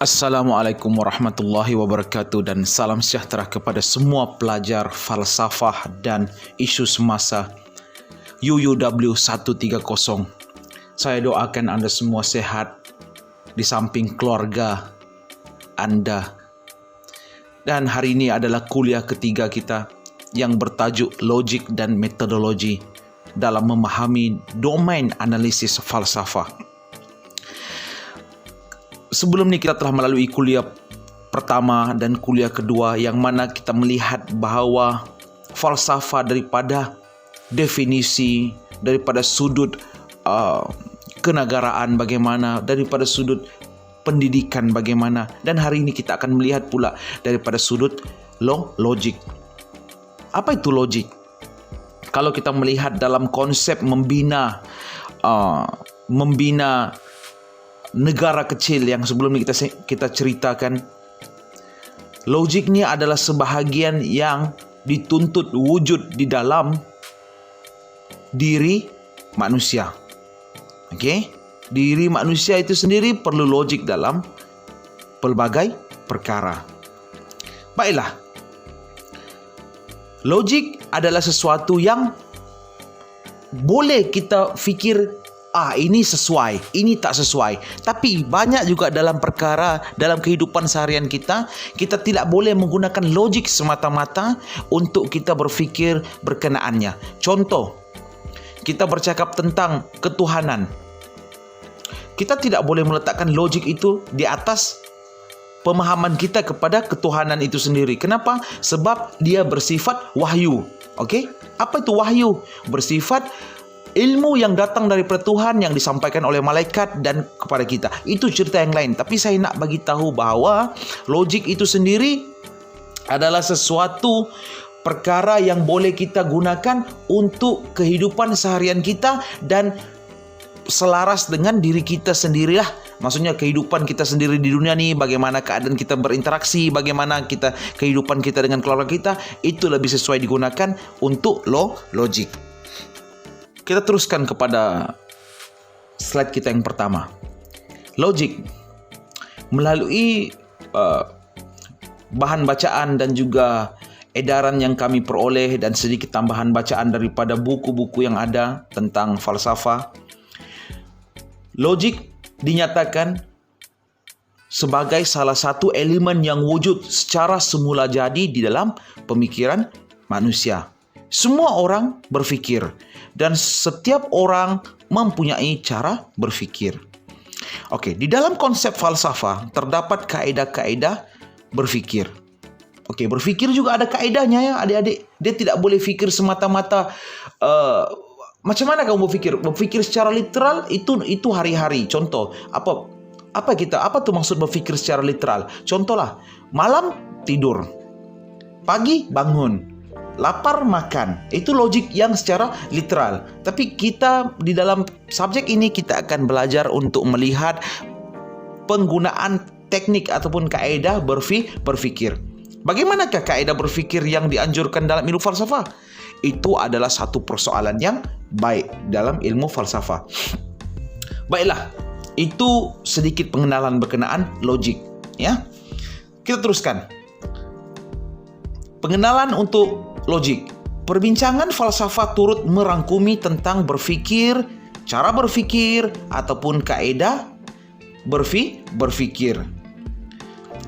Assalamualaikum warahmatullahi wabarakatuh dan salam sejahtera kepada semua pelajar falsafah dan isu semasa UUW 130. Saya doakan Anda semua sehat di samping keluarga Anda. Dan hari ini adalah kuliah ketiga kita yang bertajuk logik dan metodologi dalam memahami domain analisis falsafah. Sebelum ini kita telah melalui kuliah pertama dan kuliah kedua yang mana kita melihat bahawa falsafah daripada definisi, daripada sudut kenegaraan bagaimana, daripada sudut pendidikan bagaimana, dan hari ini kita akan melihat pula daripada sudut logik. Apa itu logik? Kalau kita melihat dalam konsep membina negara kecil yang sebelum ini kita ceritakan, logik ni adalah sebahagian yang dituntut wujud di dalam diri manusia. Okey, diri manusia itu sendiri perlu logik dalam pelbagai perkara. Baiklah, logik adalah sesuatu yang boleh kita fikir ini sesuai, ini tak sesuai. Tapi banyak juga dalam perkara, dalam kehidupan seharian kita tidak boleh menggunakan logik semata-mata untuk kita berfikir berkenaannya. Contoh, kita bercakap tentang ketuhanan. Kita tidak boleh meletakkan logik itu di atas pemahaman kita kepada ketuhanan itu sendiri. Kenapa? Sebab dia bersifat wahyu. Okey? Apa itu wahyu? Bersifat ilmu yang datang daripada Tuhan yang disampaikan oleh malaikat dan kepada kita. Itu cerita yang lain. Tapi saya nak bagi tahu bahawa logik itu sendiri adalah sesuatu perkara yang boleh kita gunakan untuk kehidupan seharian kita dan selaras dengan diri kita sendirilah. Maksudnya kehidupan kita sendiri di dunia ni, bagaimana keadaan kita berinteraksi, bagaimana kehidupan kita dengan keluarga kita, itu lebih sesuai digunakan untuk logik. Kita teruskan kepada slide kita yang pertama. Logik melalui bahan bacaan dan juga edaran yang kami peroleh dan sedikit tambahan bacaan daripada buku-buku yang ada tentang falsafah. Logik dinyatakan sebagai salah satu elemen yang wujud secara semula jadi di dalam pemikiran manusia. Semua orang berfikir dan setiap orang mempunyai cara berfikir. Okey, di dalam konsep falsafah terdapat kaedah-kaedah berfikir. Okey, berfikir juga ada kaedahnya ya adik-adik. Dia tidak boleh fikir semata-mata macam mana kamu berfikir? Berfikir secara literal itu hari-hari. Contoh, apa tu maksud berfikir secara literal? Contohlah, malam tidur, pagi bangun, lapar makan. Itu logik yang secara literal. Tapi kita di dalam subjek ini kita akan belajar untuk melihat penggunaan teknik ataupun kaedah berfikir. Bagaimanakah kaedah berfikir yang dianjurkan dalam ilmu falsafah? Itu adalah satu persoalan yang baik dalam ilmu falsafah. Baiklah, itu sedikit pengenalan berkenaan logik, ya. Kita teruskan. Pengenalan untuk logik. Perbincangan falsafah turut merangkumi tentang berfikir, cara berfikir ataupun kaedah berfikir.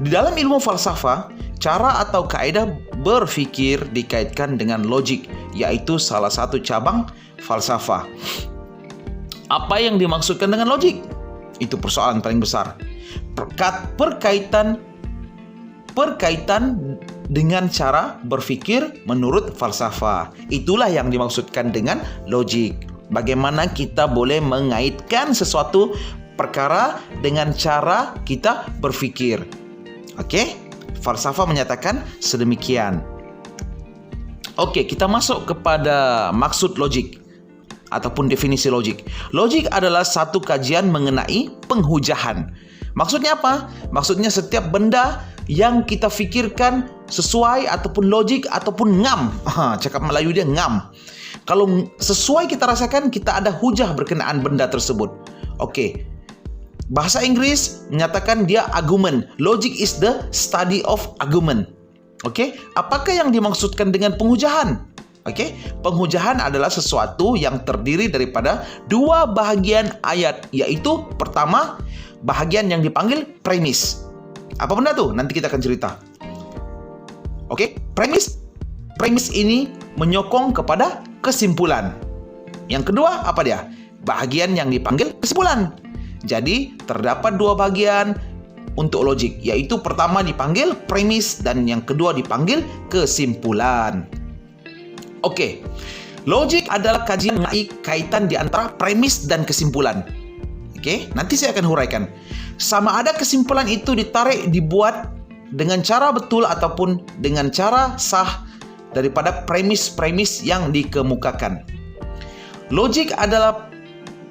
Di dalam ilmu falsafah, cara atau kaedah berfikir dikaitkan dengan logik, yaitu salah satu cabang falsafah. Apa yang dimaksudkan dengan logik? Itu persoalan paling besar. Perkaitan dengan cara berfikir menurut falsafah. Itulah yang dimaksudkan dengan logik. Bagaimana kita boleh mengaitkan sesuatu perkara dengan cara kita berfikir. Okey? Falsafah menyatakan sedemikian. Okey, kita masuk kepada maksud logik ataupun definisi logik. Logik adalah satu kajian mengenai penghujahan. Maksudnya apa? Maksudnya setiap benda yang kita fikirkan sesuai ataupun logik ataupun ngam. Cakap Melayu dia ngam. Kalau sesuai kita rasakan, kita ada hujah berkenaan benda tersebut. Okey. Bahasa Inggris menyatakan dia argument. Logic is the study of argument. Oke, apakah yang dimaksudkan dengan penghujahan? Oke, penghujahan adalah sesuatu yang terdiri daripada dua bahagian ayat, yaitu pertama, bahagian yang dipanggil premis. Apa benda tuh? Nanti kita akan cerita. Oke, premis ini menyokong kepada kesimpulan. Yang kedua, apa dia? Bahagian yang dipanggil kesimpulan. Jadi, terdapat dua bagian untuk logik, yaitu pertama dipanggil premis dan yang kedua dipanggil kesimpulan. Oke, logik adalah kajian mengenai kaitan di antara premis dan kesimpulan. Oke, nanti saya akan huraikan. Sama ada kesimpulan itu dibuat dengan cara betul ataupun dengan cara sah daripada premis-premis yang dikemukakan. Logik adalah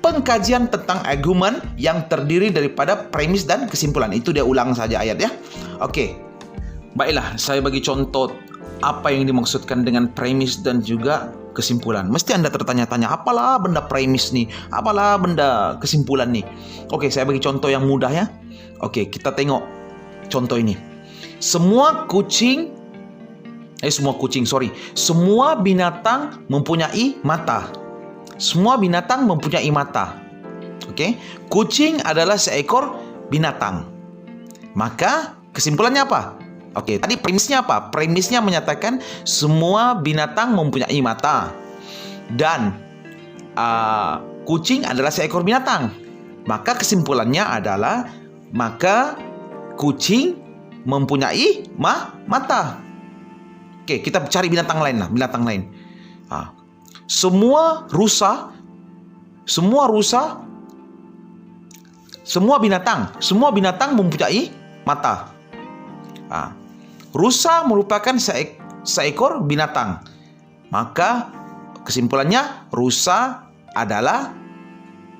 pengkajian tentang argumen yang terdiri daripada premis dan kesimpulan. Itu dia ulang saja ayat ya. Oke. Baiklah, saya bagi contoh apa yang dimaksudkan dengan premis dan juga kesimpulan. Mesti Anda tertanya-tanya, apalah benda premis nih? Apalah benda kesimpulan nih? Oke, saya bagi contoh yang mudah ya. Oke, kita tengok contoh ini. Semua binatang mempunyai mata. Semua binatang mempunyai mata. Oke, kucing adalah seekor binatang. Maka kesimpulannya apa? Oke, tadi premisnya apa? Premisnya menyatakan semua binatang mempunyai mata dan kucing adalah seekor binatang. Maka kesimpulannya adalah maka kucing mempunyai mata. Oke, kita cari binatang lain lah, binatang lain. Semua binatang mempunyai mata. Rusa merupakan seekor binatang. Maka kesimpulannya rusa adalah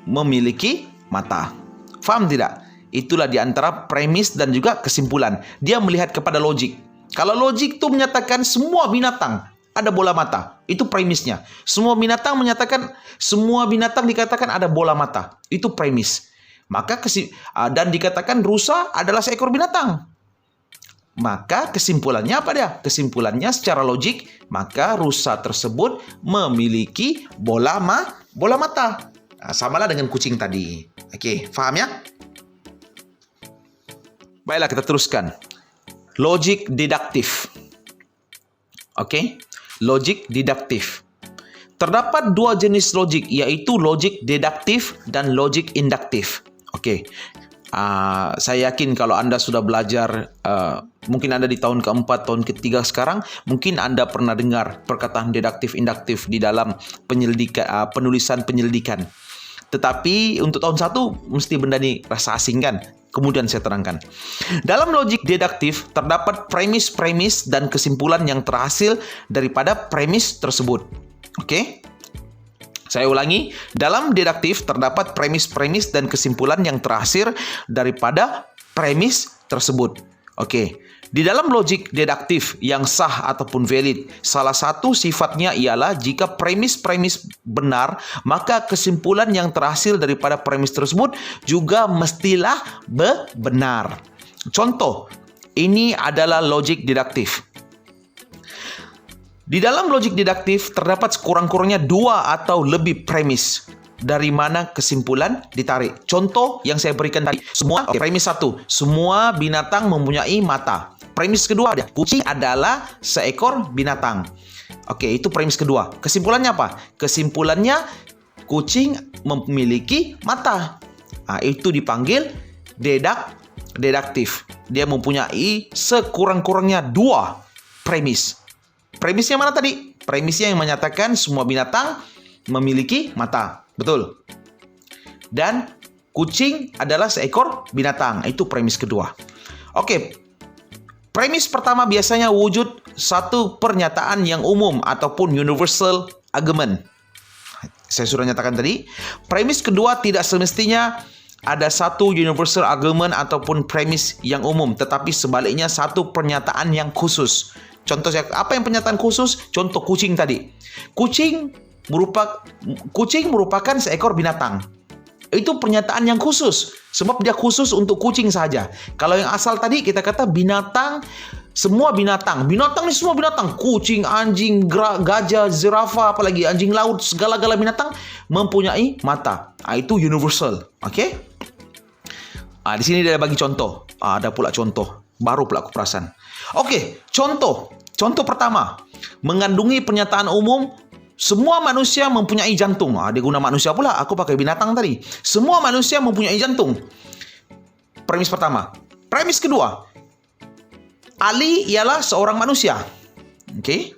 memiliki mata. Faham tidak? Itulah di antara premis dan juga kesimpulan. Dia melihat kepada logik. Kalau logik itu menyatakan semua binatang ada bola mata, itu premisnya. Semua binatang dikatakan ada bola mata, itu premis. Maka dan dikatakan rusa adalah seekor binatang. Maka kesimpulannya apa dia? Kesimpulannya secara logik, maka rusa tersebut memiliki bola mata. Samalah dengan kucing tadi. Oke, paham ya? Baiklah, kita teruskan. Logik deduktif. Oke, logik deduktif. Terdapat dua jenis logik, yaitu logik deduktif dan logik induktif. Oke, saya yakin kalau Anda sudah belajar, mungkin Anda di tahun keempat, tahun ketiga sekarang, mungkin Anda pernah dengar perkataan deduktif, induktif di dalam penulisan penyelidikan. Tetapi untuk tahun 1 mesti benda ini rasa asing kan? Kemudian saya terangkan. Dalam logik deduktif terdapat premis-premis dan kesimpulan yang terhasil daripada premis tersebut. Oke? Saya ulangi, dalam deduktif terdapat premis-premis dan kesimpulan yang terhasil daripada premis tersebut. Oke. Di dalam logik deduktif yang sah ataupun valid, salah satu sifatnya ialah jika premis-premis benar, maka kesimpulan yang terhasil daripada premis tersebut juga mestilah benar. Contoh, ini adalah logik deduktif. Di dalam logik deduktif terdapat sekurang-kurangnya 2 atau lebih premis dari mana kesimpulan ditarik. Contoh yang saya berikan tadi, premis 1, semua binatang mempunyai mata. Premis kedua ada, kucing adalah seekor binatang. Oke, itu premis kedua. Kesimpulannya apa? Kesimpulannya kucing memiliki mata. Itu dipanggil deduktif. Dia mempunyai sekurang-kurangnya 2 premis. Premisnya mana tadi? Premisnya yang menyatakan semua binatang memiliki mata. Betul. Dan kucing adalah seekor binatang. Itu premis kedua. Oke. Premis pertama biasanya wujud satu pernyataan yang umum ataupun universal argument. Saya sudah nyatakan tadi. Premis kedua tidak semestinya ada satu universal argument ataupun premis yang umum, tetapi sebaliknya satu pernyataan yang khusus. Contoh apa yang pernyataan khusus? Contoh kucing tadi. Kucing merupakan seekor binatang. Itu pernyataan yang khusus. Sebab dia khusus untuk kucing saja. Kalau yang asal tadi kita kata binatang, semua binatang. Binatang ni semua binatang. Kucing, anjing, gajah, zirafa, apalagi anjing laut, segala-gala binatang mempunyai mata. Itu universal. Okey? Di sini dia bagi contoh. Ada pula contoh. Baru pula aku perasan. Okey, contoh. Contoh pertama. Mengandungi pernyataan umum, semua manusia mempunyai jantung. Dia guna manusia pula. Aku pakai binatang tadi. Semua manusia mempunyai jantung. Premis pertama. Premis kedua. Ali ialah seorang manusia. Okey.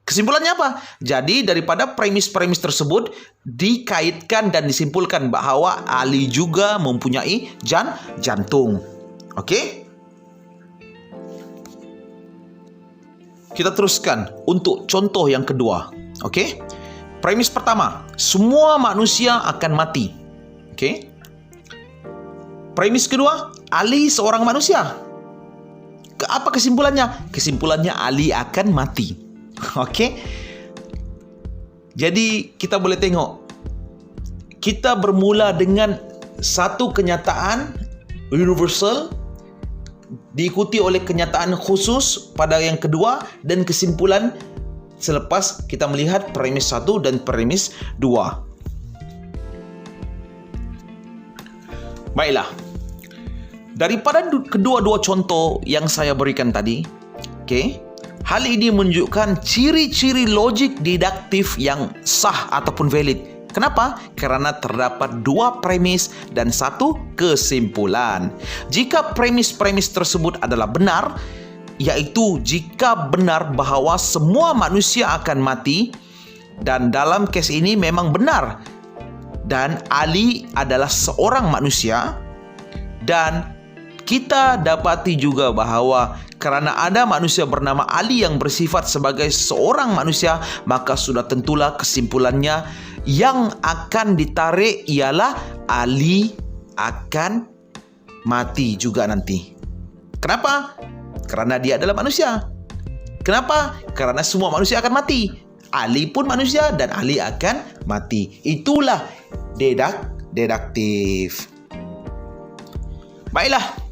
Kesimpulannya apa? Jadi daripada premis-premis tersebut dikaitkan dan disimpulkan bahawa Ali juga mempunyai jantung. Okey. Kita teruskan untuk contoh yang kedua. Okey. Premis pertama, semua manusia akan mati. Okey. Premis kedua, Ali seorang manusia. Apa kesimpulannya? Kesimpulannya Ali akan mati. Okey. Jadi kita boleh tengok, kita bermula dengan satu kenyataan universal, diikuti oleh kenyataan khusus pada yang kedua, dan kesimpulan selepas kita melihat premis 1 dan premis 2. Baiklah. Daripada kedua-dua contoh yang saya berikan tadi, okay, hal ini menunjukkan ciri-ciri logik deduktif yang sah ataupun valid. Kenapa? Kerana terdapat dua premis dan satu kesimpulan. Jika premis-premis tersebut adalah benar, iaitu jika benar bahawa semua manusia akan mati, dan dalam kes ini memang benar, dan Ali adalah seorang manusia, dan kita dapati juga bahawa kerana ada manusia bernama Ali yang bersifat sebagai seorang manusia, maka sudah tentulah kesimpulannya yang akan ditarik ialah Ali akan mati juga nanti. Kenapa? Kerana dia adalah manusia. Kenapa? Kerana semua manusia akan mati. Ali pun manusia dan Ali akan mati. Itulah deduktif. Baiklah.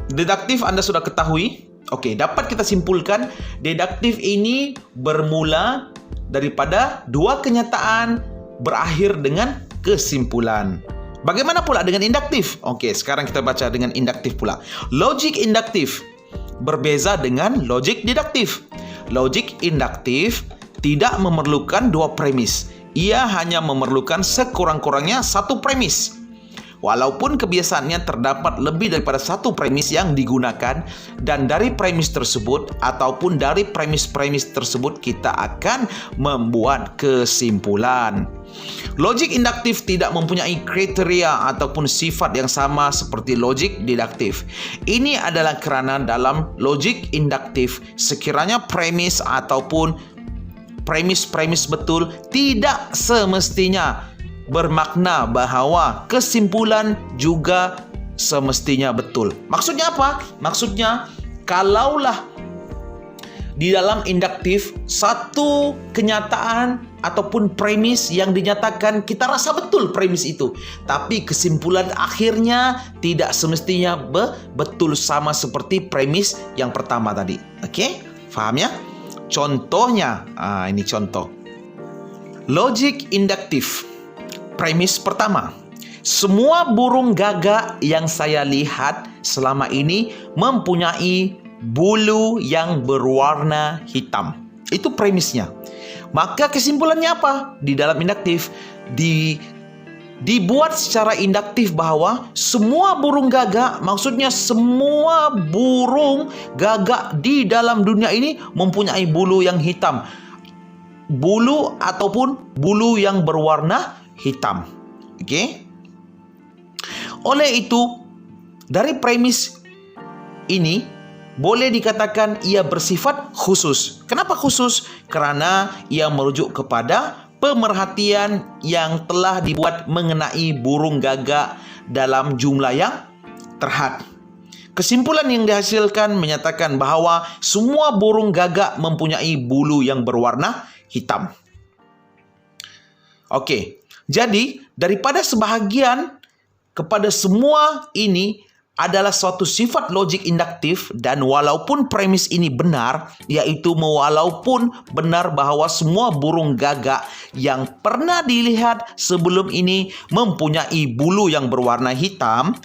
Deduktif Anda sudah ketahui. Okey, dapat kita simpulkan deduktif ini bermula daripada dua kenyataan berakhir dengan kesimpulan. Bagaimana pula dengan induktif? Okey, sekarang kita baca dengan induktif pula. Logik induktif berbeza dengan logik deduktif. Logik induktif tidak memerlukan dua premis. Ia hanya memerlukan sekurang-kurangnya satu premis. Walaupun kebiasaannya terdapat lebih daripada satu premis yang digunakan, dan dari premis tersebut ataupun dari premis-premis tersebut kita akan membuat kesimpulan. Logik induktif tidak mempunyai kriteria ataupun sifat yang sama seperti logik deduktif. Ini adalah kerana dalam logik induktif sekiranya premis ataupun premis-premis betul tidak semestinya bermakna bahawa kesimpulan juga semestinya betul. Maksudnya apa? Maksudnya, kalaulah di dalam induktif satu kenyataan ataupun premis yang dinyatakan kita rasa betul premis itu, tapi kesimpulan akhirnya tidak semestinya betul sama seperti premis yang pertama tadi. Okey? Faham ya? Contohnya, ini contoh. Logik induktif. Premis pertama, semua burung gagak yang saya lihat selama ini mempunyai bulu yang berwarna hitam. Itu premisnya. Maka kesimpulannya apa? Di dalam induktif dibuat secara induktif bahawa semua burung gagak, maksudnya semua burung gagak di dalam dunia ini mempunyai bulu yang hitam. Bulu ataupun bulu yang berwarna hitam. Okey. Oleh itu, dari premis ini boleh dikatakan ia bersifat khusus. Kenapa khusus? Kerana ia merujuk kepada pemerhatian yang telah dibuat mengenai burung gagak dalam jumlah yang terhad. Kesimpulan yang dihasilkan menyatakan bahawa semua burung gagak mempunyai bulu yang berwarna hitam. Okey. Jadi, daripada sebahagian kepada semua ini adalah suatu sifat logik induktif, dan walaupun premis ini benar, yaitu walaupun benar bahawa semua burung gagak yang pernah dilihat sebelum ini mempunyai bulu yang berwarna hitam,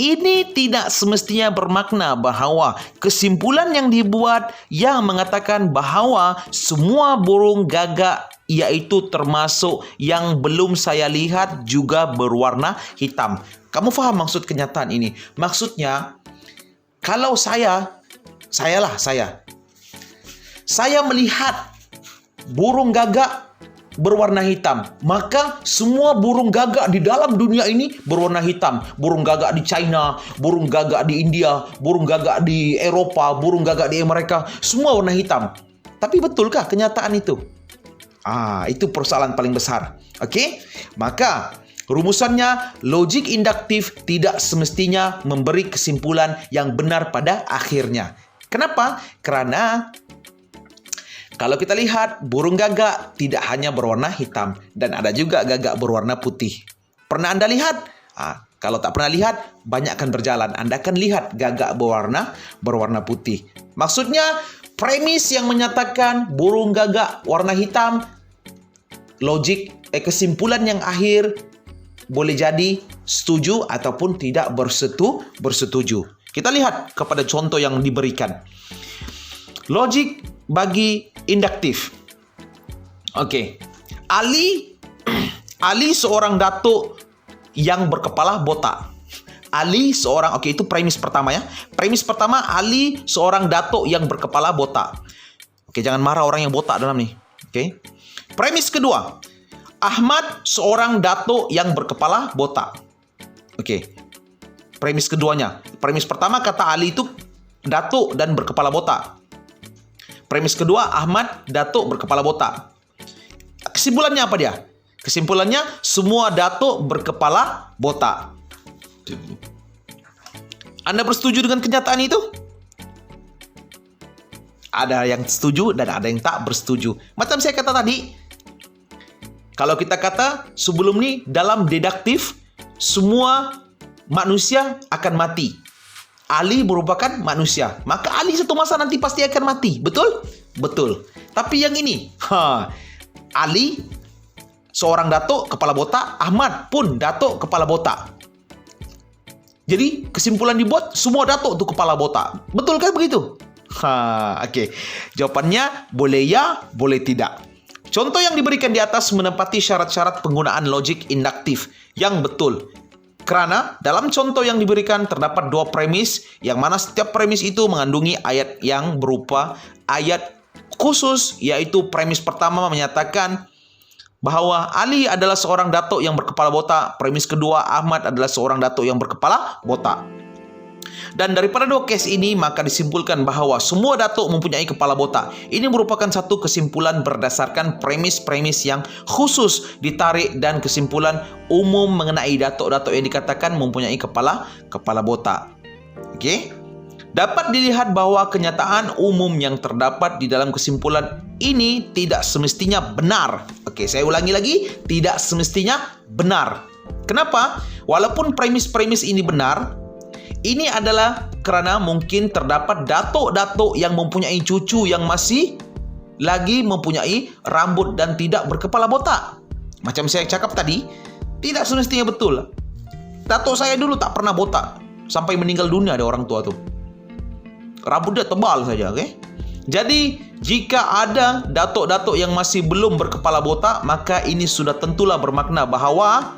ini tidak semestinya bermakna bahawa kesimpulan yang dibuat yang mengatakan bahawa semua burung gagak, yaitu termasuk yang belum saya lihat, juga berwarna hitam. Kamu faham maksud kenyataan ini? Maksudnya, kalau saya melihat burung gagak berwarna hitam, maka semua burung gagak di dalam dunia ini berwarna hitam. Burung gagak di China, burung gagak di India, burung gagak di Eropa, burung gagak di Amerika, semua warna hitam. Tapi betulkah kenyataan itu? Itu persoalan paling besar. Okey? Maka rumusannya, logik induktif tidak semestinya memberi kesimpulan yang benar pada akhirnya. Kenapa? Kerana kalau kita lihat, burung gagak tidak hanya berwarna hitam, dan ada juga gagak berwarna putih. Pernah Anda lihat? Kalau tak pernah lihat, banyak akan berjalan. Anda akan lihat gagak berwarna putih. Maksudnya, premis yang menyatakan burung gagak warna hitam, kesimpulan yang akhir boleh jadi setuju ataupun tidak bersetuju. Kita lihat kepada contoh yang diberikan. Logik bagi induktif. Okey. Ali seorang datuk yang berkepala botak. Itu premis pertama ya. Premis pertama, Ali seorang datuk yang berkepala botak. Okey, jangan marah orang yang botak dalam ni. Okey. Premis kedua, Ahmad seorang datuk yang berkepala botak. Okey. Premis keduanya. Premis pertama kata Ali itu datuk dan berkepala botak. Premis kedua, Ahmad datuk berkepala botak. Kesimpulannya apa dia? Kesimpulannya, semua datuk berkepala botak. Anda bersetuju dengan kenyataan itu? Ada yang setuju dan ada yang tak bersetuju. Macam saya kata tadi, kalau kita kata sebelum ni dalam deduktif, semua manusia akan mati. Ali merupakan manusia. Maka Ali satu masa nanti pasti akan mati. Betul? Betul. Tapi yang ini, Ali seorang datuk kepala botak, Ahmad pun datuk kepala botak. Jadi kesimpulan dibuat semua datuk tu kepala botak. Betul kan begitu? Okey. Jawapannya boleh ya, boleh tidak. Contoh yang diberikan di atas menepati syarat-syarat penggunaan logik induktif yang betul. Kerana dalam contoh yang diberikan terdapat dua premis, yang mana setiap premis itu mengandungi ayat yang berupa ayat khusus, yaitu premis pertama menyatakan bahawa Ali adalah seorang datuk yang berkepala botak. Premis kedua, Ahmad adalah seorang datuk yang berkepala botak. Dan daripada dua kes ini, maka disimpulkan bahawa semua datuk mempunyai kepala botak. Ini merupakan satu kesimpulan berdasarkan premis-premis yang khusus ditarik dan kesimpulan umum mengenai datuk-datuk yang dikatakan mempunyai kepala botak. Okey? Dapat dilihat bahawa kenyataan umum yang terdapat di dalam kesimpulan ini tidak semestinya benar. Okey, saya ulangi lagi, tidak semestinya benar. Kenapa? Walaupun premis-premis ini benar, ini adalah kerana mungkin terdapat datuk-datuk yang mempunyai cucu yang masih lagi mempunyai rambut dan tidak berkepala botak. Macam saya cakap tadi, tidak semestinya betul. Datuk saya dulu tak pernah botak. Sampai meninggal dunia ada orang tua tu. Rambut dia tebal saja, okey? Jadi, jika ada datuk-datuk yang masih belum berkepala botak, maka ini sudah tentulah bermakna bahawa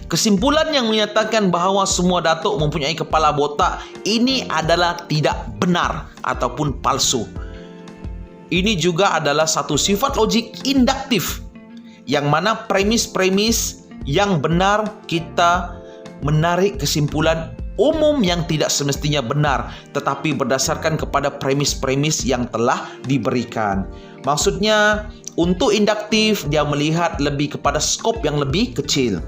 kesimpulan yang menyatakan bahawa semua datuk mempunyai kepala botak ini adalah tidak benar ataupun palsu. Ini juga adalah satu sifat logik induktif, yang mana premis-premis yang benar kita menarik kesimpulan umum yang tidak semestinya benar, tetapi berdasarkan kepada premis-premis yang telah diberikan. Maksudnya, untuk induktif dia melihat lebih kepada skop yang lebih kecil.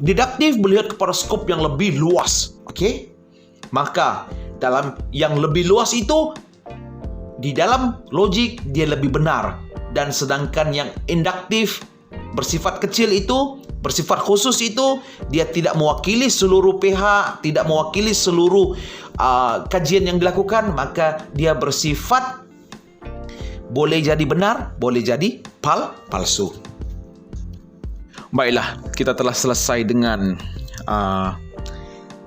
Deduktif melihat kepada skop yang lebih luas. Okey? Maka dalam yang lebih luas itu, di dalam logik dia lebih benar, dan sedangkan yang induktif bersifat kecil itu, bersifat khusus itu, dia tidak mewakili seluruh pihak, tidak mewakili seluruh kajian yang dilakukan, maka dia bersifat boleh jadi benar, boleh jadi palsu. Baiklah, kita telah selesai dengan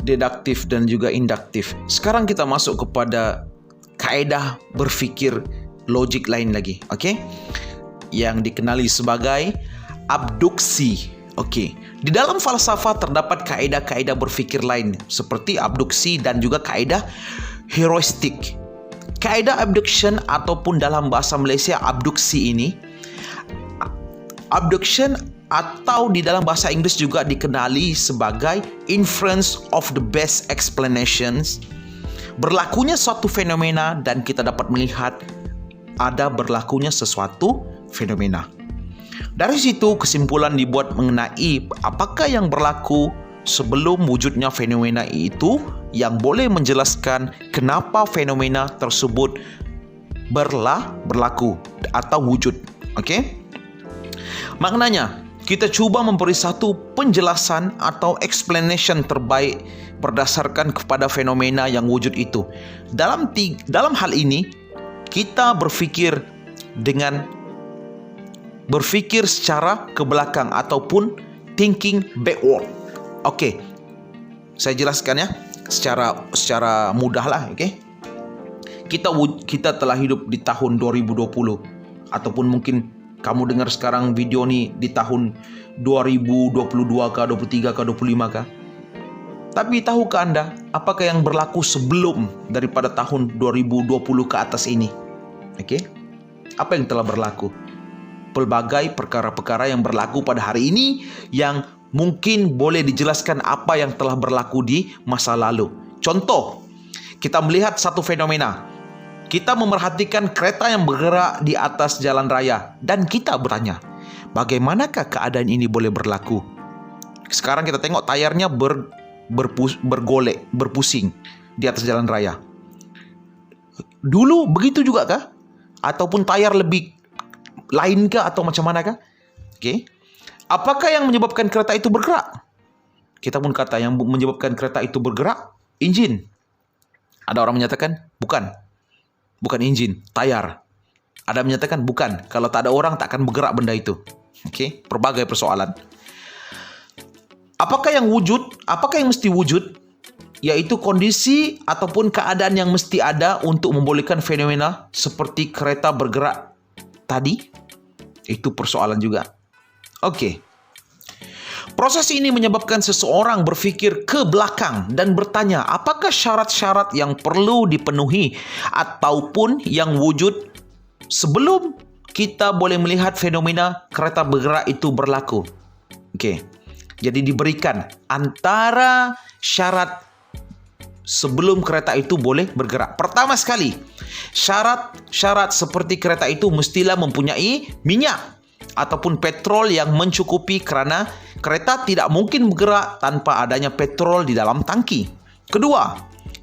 deduktif dan juga induktif. Sekarang kita masuk kepada kaedah berfikir logik lain lagi, okey? Yang dikenali sebagai abduksi. Okey. Di dalam falsafah terdapat kaedah-kaedah berfikir lain seperti abduksi dan juga kaedah heuristik. Kaedah abduction ataupun dalam bahasa Malaysia abduksi ini, abduction atau di dalam bahasa Inggeris juga dikenali sebagai inference of the best explanations. Berlakunya suatu fenomena dan kita dapat melihat ada berlakunya sesuatu fenomena. Dari situ kesimpulan dibuat mengenai apakah yang berlaku sebelum wujudnya fenomena itu yang boleh menjelaskan kenapa fenomena tersebut berlaku atau wujud. Okey? Maknanya, kita cuba memberi satu penjelasan atau explanation terbaik berdasarkan kepada fenomena yang wujud itu. Dalam hal ini, kita berfikir secara ke belakang ataupun thinking backward. Okey. Saya jelaskan ya secara mudah lah, okey. Kita telah hidup di tahun 2020 ataupun mungkin kamu dengar sekarang video ni di tahun 2022 kah, 23 kah, 25 kah? Tapi tahukah anda apakah yang berlaku sebelum daripada tahun 2020 ke atas ini? Okey? Apa yang telah berlaku? Pelbagai perkara-perkara yang berlaku pada hari ini yang mungkin boleh dijelaskan apa yang telah berlaku di masa lalu. Contoh, kita melihat satu fenomena. Kita memerhatikan kereta yang bergerak di atas jalan raya dan kita bertanya, bagaimanakah keadaan ini boleh berlaku? Sekarang kita tengok tayarnya bergolek, berpusing di atas jalan raya. Dulu begitu juga kah? Ataupun tayar lebih lain kah atau macam mana kah? Okey. Apakah yang menyebabkan kereta itu bergerak? Kita pun kata yang menyebabkan kereta itu bergerak enjin. Ada orang menyatakan bukan enjin, tayar. Ada menyatakan bukan, kalau tak ada orang tak akan bergerak benda itu. Okey, pelbagai persoalan. Apakah yang mesti wujud? Yaitu kondisi ataupun keadaan yang mesti ada untuk membolehkan fenomena seperti kereta bergerak tadi? Itu persoalan juga. Okey. Proses ini menyebabkan seseorang berfikir ke belakang dan bertanya, apakah syarat-syarat yang perlu dipenuhi ataupun yang wujud sebelum kita boleh melihat fenomena kereta bergerak itu berlaku. Okey. Jadi diberikan antara syarat sebelum kereta itu boleh bergerak. Pertama sekali, syarat seperti kereta itu mestilah mempunyai minyak ataupun petrol yang mencukupi kerana kereta tidak mungkin bergerak tanpa adanya petrol di dalam tangki. Kedua,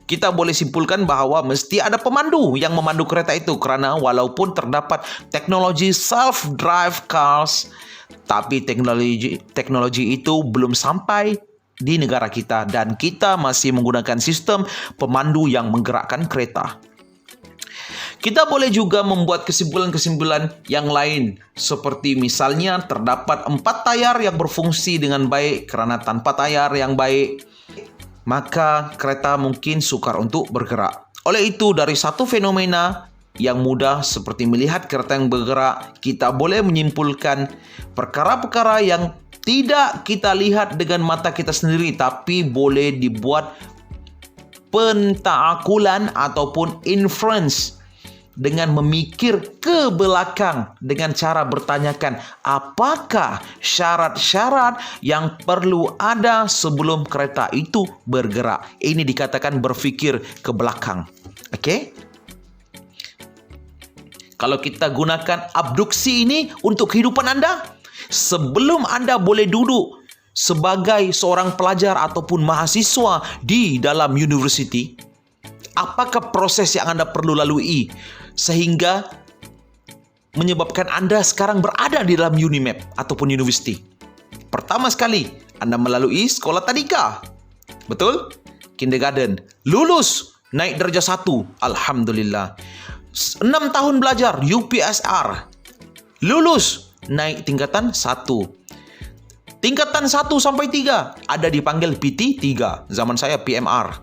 kita boleh simpulkan bahawa mesti ada pemandu yang memandu kereta itu kerana walaupun terdapat teknologi self-drive cars, tapi teknologi itu belum sampai di negara kita dan kita masih menggunakan sistem pemandu yang menggerakkan kereta. Kita boleh juga membuat kesimpulan-kesimpulan yang lain seperti misalnya terdapat 4 tayar yang berfungsi dengan baik kerana tanpa tayar yang baik maka kereta mungkin sukar untuk bergerak. Oleh itu dari satu fenomena yang mudah seperti melihat kereta yang bergerak, kita boleh menyimpulkan perkara-perkara yang tidak kita lihat dengan mata kita sendiri tapi boleh dibuat pentaakulan ataupun inference dengan memikir ke belakang dengan cara bertanyakan apakah syarat-syarat yang perlu ada sebelum kereta itu bergerak. Ini dikatakan berfikir ke belakang. Okey? Kalau kita gunakan abduksi ini untuk kehidupan anda, sebelum anda boleh duduk sebagai seorang pelajar ataupun mahasiswa di dalam universiti, apakah proses yang anda perlu lalui sehingga menyebabkan Anda sekarang berada di dalam UNIMAP ataupun university? Pertama sekali, Anda melalui sekolah tadika. Betul? Kindergarten. Lulus, naik darjah 1. Alhamdulillah. 6 tahun belajar, UPSR. Lulus, naik tingkatan 1. Tingkatan 1 sampai 3 ada dipanggil PT 3. Zaman saya PMR.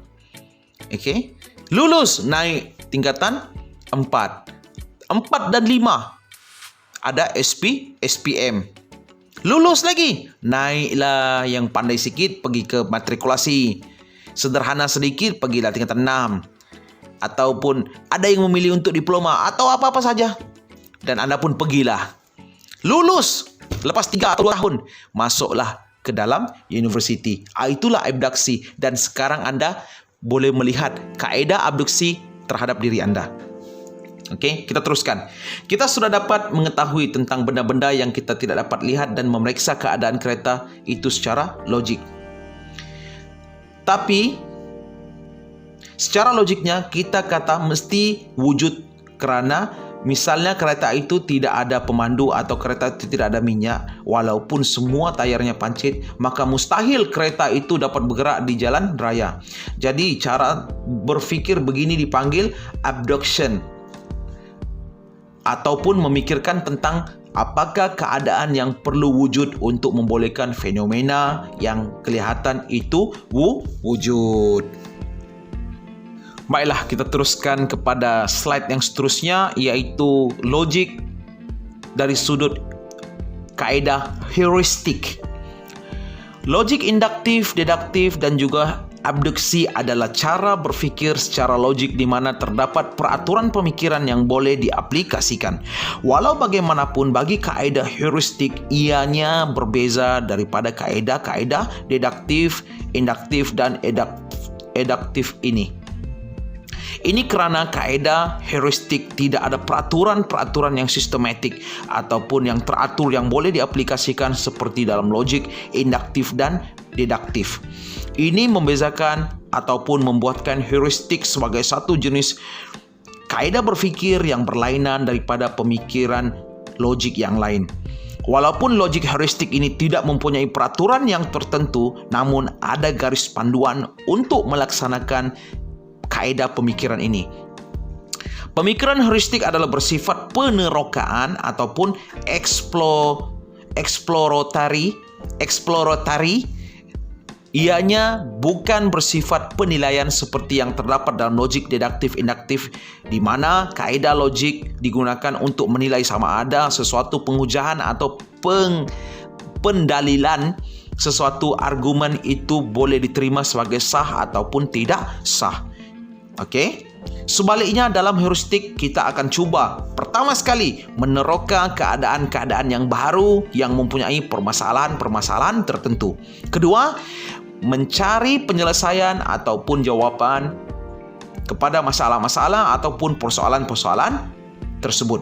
Okey. Lulus, naik tingkatan 4. 4 dan 5 ada SP, SPM. Lulus lagi, naiklah yang pandai sikit pergi ke matrikulasi. Sederhana sedikit pergilah tingkatan 6. Ataupun ada yang memilih untuk diploma atau apa-apa saja. Dan Anda pun pergilah. Lulus, lepas 3 atau 2 tahun, masuklah ke dalam universiti. Itulah abduksi. Dan sekarang Anda boleh melihat kaedah abduksi terhadap diri Anda. Okey, kita teruskan. Kita sudah dapat mengetahui tentang benda-benda yang kita tidak dapat lihat dan memeriksa keadaan kereta itu secara logik. Tapi, secara logiknya kita kata mesti wujud kerana misalnya kereta itu tidak ada pemandu atau kereta itu tidak ada minyak, walaupun semua tayarnya pancit, maka mustahil kereta itu dapat bergerak di jalan raya. Jadi cara berfikir begini dipanggil abduction, ataupun memikirkan tentang apakah keadaan yang perlu wujud untuk membolehkan fenomena yang kelihatan itu wujud. Baiklah, kita teruskan kepada slide yang seterusnya, iaitu logik dari sudut kaedah heuristik. Logik induktif, deduktif dan juga abduksi adalah cara berfikir secara logik di mana terdapat peraturan pemikiran yang boleh diaplikasikan. Walau bagaimanapun, bagi kaedah heuristik ianya berbeza daripada kaedah-kaedah deduktif, induktif dan eduktif ini. Ini kerana kaedah heuristik tidak ada peraturan-peraturan yang sistematik ataupun yang teratur yang boleh diaplikasikan seperti dalam logik induktif dan deduktif. Ini membezakan ataupun membuatkan heuristik sebagai satu jenis kaedah berfikir yang berlainan daripada pemikiran logik yang lain. Walaupun logik heuristik ini tidak mempunyai peraturan yang tertentu, namun ada garis panduan untuk melaksanakan kaedah pemikiran ini. Pemikiran heuristik adalah bersifat penerokaan ataupun exploratory. Ianya bukan bersifat penilaian seperti yang terdapat dalam logik deduktif induktif, di mana kaedah logik digunakan untuk menilai sama ada sesuatu penghujatan atau pendalilan sesuatu argumen itu boleh diterima sebagai sah ataupun tidak sah. Okey? Sebaliknya, dalam heuristik kita akan cuba pertama sekali meneroka keadaan-keadaan yang baru yang mempunyai permasalahan-permasalahan tertentu. Kedua, mencari penyelesaian ataupun jawapan kepada masalah-masalah ataupun persoalan-persoalan tersebut.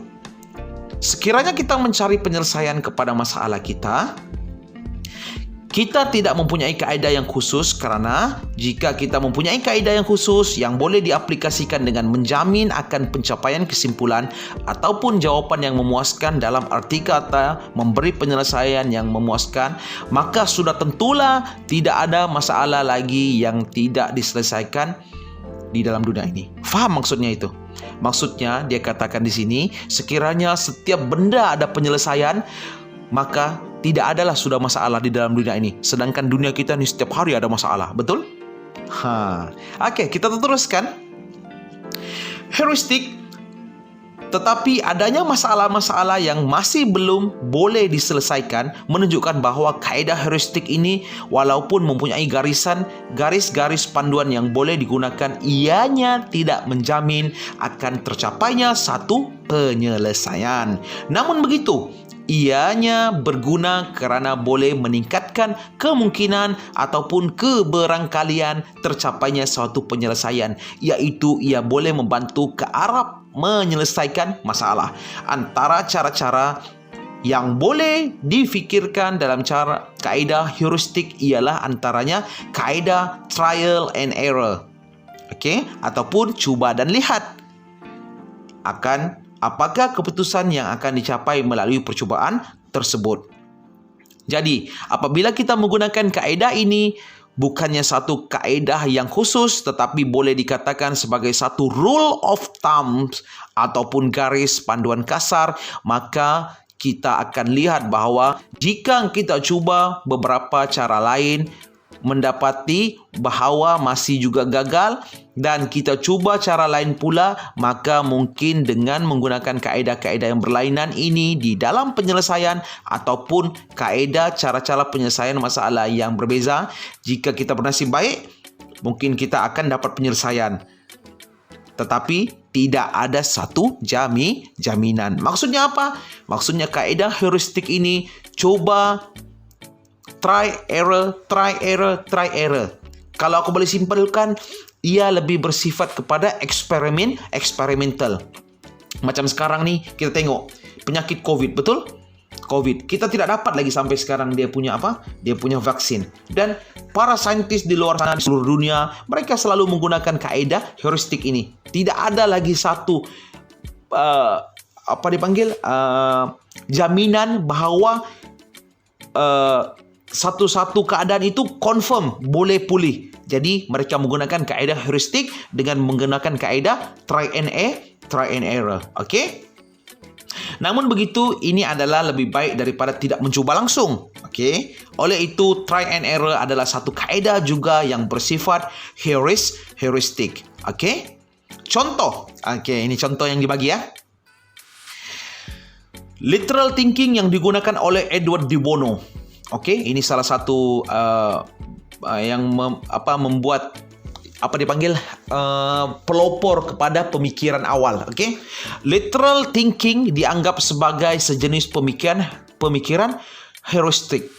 Sekiranya kita mencari penyelesaian kepada masalah kita tidak mempunyai kaedah yang khusus, kerana jika kita mempunyai kaedah yang khusus yang boleh diaplikasikan dengan menjamin akan pencapaian kesimpulan ataupun jawapan yang memuaskan, dalam arti kata memberi penyelesaian yang memuaskan, maka sudah tentulah tidak ada masalah lagi yang tidak diselesaikan di dalam dunia ini. Faham maksudnya itu? Maksudnya dia katakan di sini, sekiranya setiap benda ada penyelesaian, maka tidak adalah sudah masalah di dalam dunia ini. Sedangkan dunia kita ni setiap hari ada masalah. Betul? Okey, kita teruskan. Heuristik, tetapi adanya masalah-masalah yang masih belum boleh diselesaikan menunjukkan bahawa kaedah heuristik ini walaupun mempunyai garis-garis panduan yang boleh digunakan, ianya tidak menjamin akan tercapainya satu penyelesaian. Namun begitu, ianya berguna kerana boleh meningkatkan kemungkinan ataupun keberangkalian tercapainya suatu penyelesaian, iaitu ia boleh membantu ke arah menyelesaikan masalah. Antara cara-cara yang boleh difikirkan dalam cara kaedah heuristik ialah antaranya kaedah trial and error. Okey, ataupun cuba dan lihat. Akan apakah keputusan yang akan dicapai melalui percubaan tersebut. Jadi, apabila kita menggunakan kaedah ini, bukannya satu kaedah yang khusus, tetapi boleh dikatakan sebagai satu rule of thumb ataupun garis panduan kasar, maka kita akan lihat bahawa jika kita cuba beberapa cara lain, mendapati bahawa masih juga gagal, dan kita cuba cara lain pula, maka mungkin dengan menggunakan kaedah-kaedah yang berlainan ini di dalam penyelesaian ataupun kaedah cara-cara penyelesaian masalah yang berbeza, jika kita bernasib baik, mungkin kita akan dapat penyelesaian. Tetapi tidak ada satu jaminan. Maksudnya apa? Maksudnya kaedah heuristik ini coba try error. Kalau aku boleh simpulkan, ia lebih bersifat kepada eksperimental. Macam sekarang ni kita tengok penyakit COVID, betul? COVID. Kita tidak dapat lagi sampai sekarang dia punya apa? Dia punya vaksin. Dan para saintis di luar sana di seluruh dunia, mereka selalu menggunakan kaedah heuristik ini. Tidak ada lagi satu jaminan bahawa satu-satu keadaan itu confirm boleh pulih. Jadi mereka menggunakan kaedah heuristik dengan menggunakan kaedah try and error. Okey? Namun begitu, ini adalah lebih baik daripada tidak mencuba langsung. Okey? Oleh itu, try and error adalah satu kaedah juga yang bersifat heuristik. Okey? Contoh. Okey, ini contoh yang dibagi ya. Literal thinking yang digunakan oleh Edward de Bono. Okey, ini salah satu yang membuat pelopor kepada pemikiran awal. Okey, literal thinking dianggap sebagai sejenis pemikiran heuristik.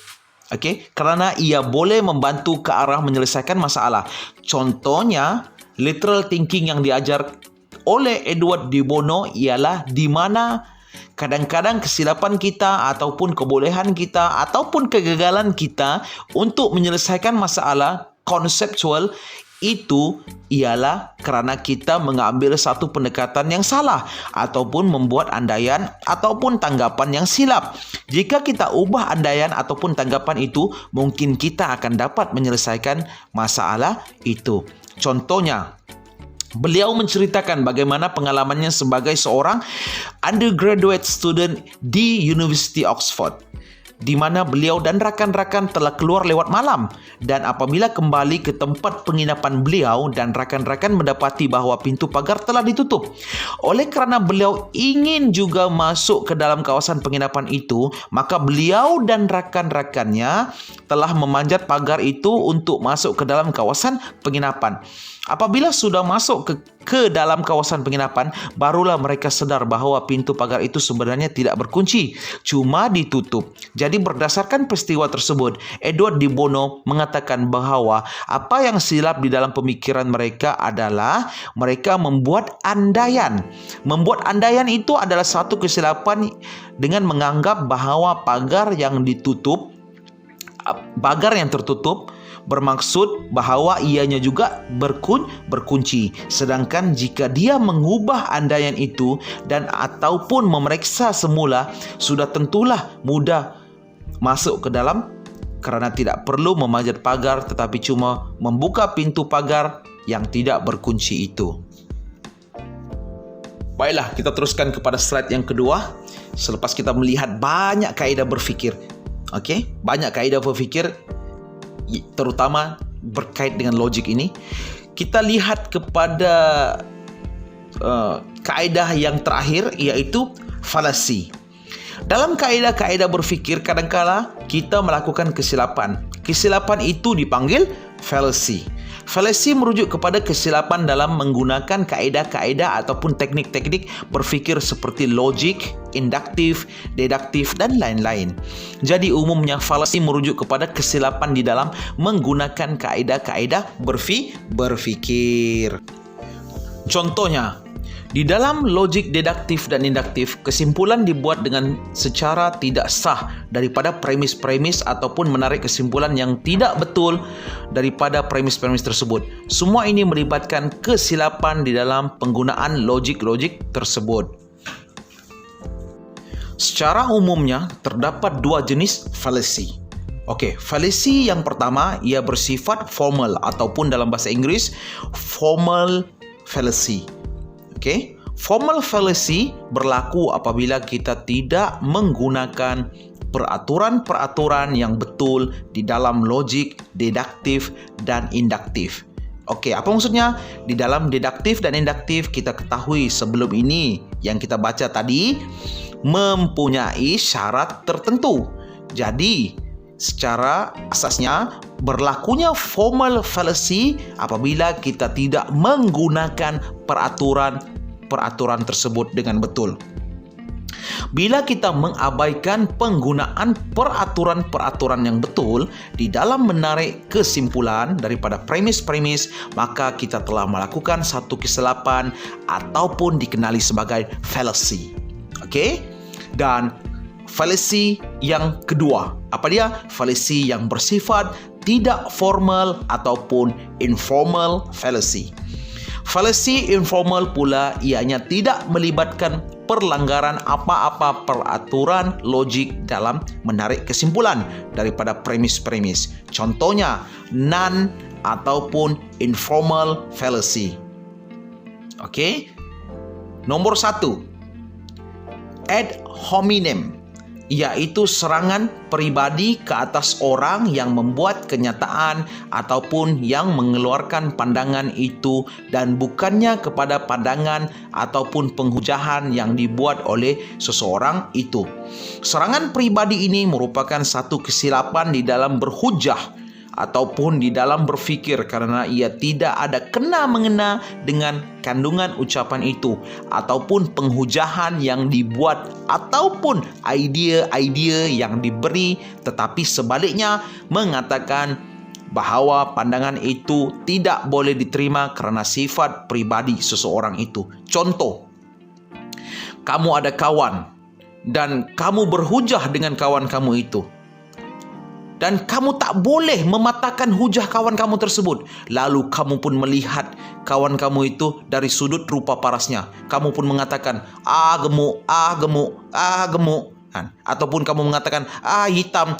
Okey, kerana ia boleh membantu ke arah menyelesaikan masalah. Contohnya, literal thinking yang diajar oleh Edward de Bono ialah di mana kadang-kadang kesilapan kita ataupun kebolehan kita ataupun kegagalan kita untuk menyelesaikan masalah konseptual itu ialah kerana kita mengambil satu pendekatan yang salah ataupun membuat andaian ataupun tanggapan yang silap. Jika kita ubah andaian ataupun tanggapan itu, mungkin kita akan dapat menyelesaikan masalah itu. Contohnya, beliau menceritakan bagaimana pengalamannya sebagai seorang undergraduate student di University Oxford, di mana beliau dan rakan-rakan telah keluar lewat malam, dan apabila kembali ke tempat penginapan beliau dan rakan-rakan mendapati bahawa pintu pagar telah ditutup. Oleh kerana beliau ingin juga masuk ke dalam kawasan penginapan itu, maka beliau dan rakan-rakannya telah memanjat pagar itu untuk masuk ke dalam kawasan penginapan. Apabila sudah masuk ke dalam kawasan penginapan, barulah mereka sedar bahawa pintu pagar itu sebenarnya tidak berkunci, cuma ditutup. Jadi berdasarkan peristiwa tersebut, Edward de Bono mengatakan bahawa apa yang silap di dalam pemikiran mereka adalah mereka membuat andaian. Membuat andaian itu adalah satu kesilapan dengan menganggap bahawa pagar yang tertutup bermaksud bahawa ianya juga berkunci. Sedangkan jika dia mengubah andaian itu dan ataupun memeriksa semula, sudah tentulah mudah masuk ke dalam kerana tidak perlu memanjat pagar tetapi cuma membuka pintu pagar yang tidak berkunci itu. Baiklah, kita teruskan kepada slide yang kedua. Selepas kita melihat banyak kaedah berfikir. Okey, banyak kaedah berfikir terutama berkait dengan logik ini. Kita lihat kepada kaedah yang terakhir, iaitu falasi. Dalam kaedah-kaedah berfikir, kadang-kala kita melakukan kesilapan. Kesilapan itu dipanggil fallacy. Fallacy merujuk kepada kesilapan dalam menggunakan kaedah-kaedah ataupun teknik-teknik berfikir seperti logik, induktif, deduktif dan lain-lain. Jadi umumnya fallacy merujuk kepada kesilapan di dalam menggunakan kaedah-kaedah berfikir. Contohnya, di dalam logik deduktif dan induktif, kesimpulan dibuat dengan secara tidak sah daripada premis-premis ataupun menarik kesimpulan yang tidak betul daripada premis-premis tersebut. Semua ini melibatkan kesilapan di dalam penggunaan logik-logik tersebut. Secara umumnya terdapat dua jenis fallacy. Okey, fallacy yang pertama ia bersifat formal ataupun dalam bahasa Inggeris formal fallacy. Okey, formal fallacy berlaku apabila kita tidak menggunakan peraturan-peraturan yang betul di dalam logik, deduktif dan induktif. Okey, apa maksudnya? Di dalam deduktif dan induktif kita ketahui sebelum ini yang kita baca tadi mempunyai syarat tertentu. Jadi, secara asasnya berlakunya formal fallacy apabila kita tidak menggunakan peraturan tersebut dengan betul. Bila kita mengabaikan penggunaan peraturan-peraturan yang betul di dalam menarik kesimpulan daripada premis-premis, maka kita telah melakukan satu kesilapan ataupun dikenali sebagai fallacy. Okey? Dan fallacy yang kedua, apa dia? Fallacy yang bersifat tidak formal ataupun informal fallacy. Fallacy informal pula ianya tidak melibatkan perlanggaran apa-apa peraturan logik dalam menarik kesimpulan daripada premis-premis. Contohnya, non ataupun informal fallacy. Okey? Nombor 1, ad hominem, iaitu serangan peribadi ke atas orang yang membuat kenyataan ataupun yang mengeluarkan pandangan itu dan bukannya kepada pandangan ataupun penghujahan yang dibuat oleh seseorang itu. Serangan peribadi ini merupakan satu kesilapan di dalam berhujah ataupun di dalam berfikir kerana ia tidak ada kena-mengena dengan kandungan ucapan itu ataupun penghujahan yang dibuat ataupun idea-idea yang diberi, tetapi sebaliknya mengatakan bahawa pandangan itu tidak boleh diterima kerana sifat peribadi seseorang itu. Contoh, kamu ada kawan dan kamu berhujah dengan kawan kamu itu. Dan kamu tak boleh mematahkan hujah kawan kamu tersebut. Lalu kamu pun melihat kawan kamu itu dari sudut rupa parasnya. Kamu pun mengatakan, gemuk, gemuk, gemuk. Kan? Ataupun kamu mengatakan, hitam,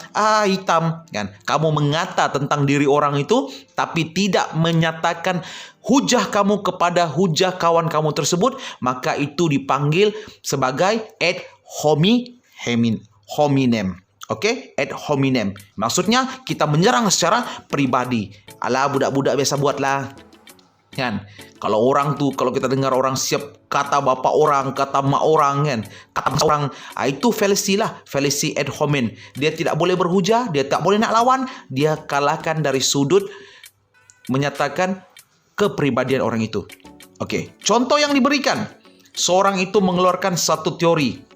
hitam. Kan? Kamu mengata tentang diri orang itu, tapi tidak menyatakan hujah kamu kepada hujah kawan kamu tersebut. Maka itu dipanggil sebagai ad hominem. Okey, ad hominem. Maksudnya kita menyerang secara peribadi. Alah, budak-budak biasa buatlah. Kan? Kalau orang tu, kalau kita dengar orang siap kata bapa orang, kata mak orang, kan? Kata orang, itu fallacy lah, fallacy ad hominem. Dia tidak boleh berhujah, dia tak boleh nak lawan, dia kalahkan dari sudut menyatakan kepribadian orang itu. Okey, contoh yang diberikan, seorang itu mengeluarkan satu teori.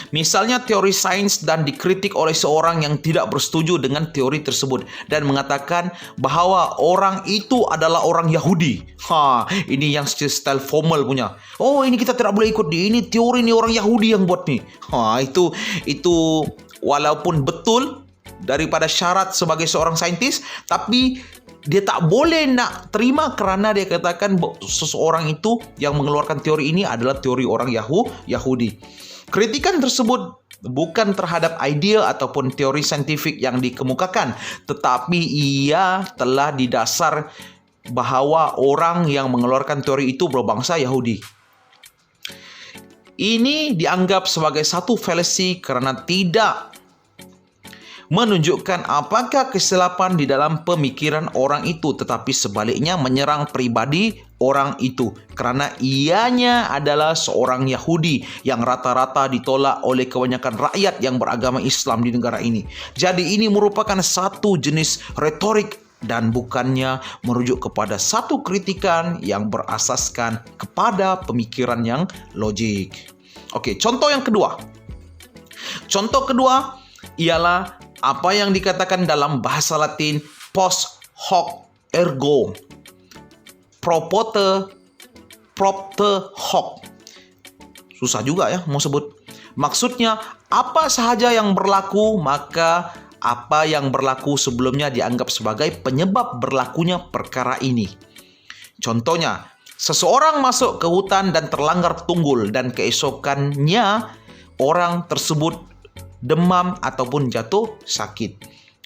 Misalnya teori sains dan dikritik oleh seorang yang tidak bersetuju dengan teori tersebut dan mengatakan bahawa orang itu adalah orang Yahudi. Ini yang style formal punya. Oh, ini kita tidak boleh ikut dia. Ini teori ni orang Yahudi yang buat ni. Itu walaupun betul daripada syarat sebagai seorang saintis, tapi dia tak boleh nak terima kerana dia katakan seseorang itu yang mengeluarkan teori ini adalah teori orang Yahudi. Kritikan tersebut bukan terhadap idea ataupun teori saintifik yang dikemukakan, tetapi ia telah didasar bahawa orang yang mengeluarkan teori itu berbangsa Yahudi. Ini dianggap sebagai satu fallacy kerana tidak menunjukkan apakah kesilapan di dalam pemikiran orang itu, tetapi sebaliknya menyerang pribadi orang itu kerana ianya adalah seorang Yahudi yang rata-rata ditolak oleh kebanyakan rakyat yang beragama Islam di negara ini. Jadi ini merupakan satu jenis retorik dan bukannya merujuk kepada satu kritikan yang berasaskan kepada pemikiran yang logik. Okey, contoh yang kedua. Contoh kedua ialah apa yang dikatakan dalam bahasa Latin post hoc ergo propter hoc. Susah juga ya mau sebut. Maksudnya apa sahaja yang berlaku, maka apa yang berlaku sebelumnya dianggap sebagai penyebab berlakunya perkara ini. Contohnya, seseorang masuk ke hutan dan terlanggar tunggul dan keesokannya orang tersebut demam ataupun jatuh sakit.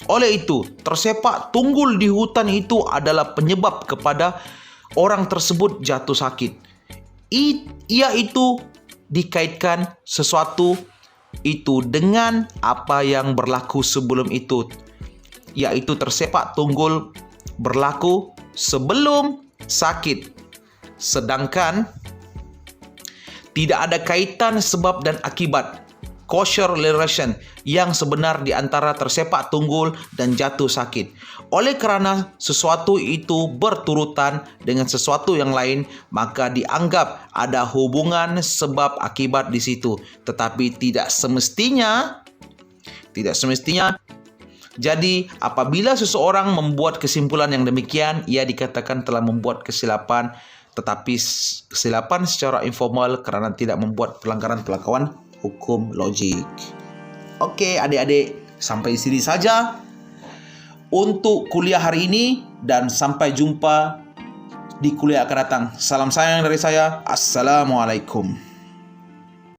Oleh itu, tersepak tunggul di hutan itu adalah penyebab kepada orang tersebut jatuh sakit. Ia itu dikaitkan sesuatu itu dengan apa yang berlaku sebelum itu, yaitu tersepak tunggul berlaku sebelum sakit. Sedangkan tidak ada kaitan sebab dan akibat, causal relation, yang sebenar di antara tersepak tunggul dan jatuh sakit. Oleh kerana sesuatu itu berturutan dengan sesuatu yang lain, maka dianggap ada hubungan sebab akibat di situ. Tetapi tidak semestinya. Jadi, apabila seseorang membuat kesimpulan yang demikian, ia dikatakan telah membuat kesilapan, tetapi kesilapan secara informal kerana tidak membuat pelanggaran hukum logik. Okey, adik-adik, sampai di sini saja untuk kuliah hari ini dan sampai jumpa di kuliah akan datang. Salam sayang dari saya. Assalamualaikum.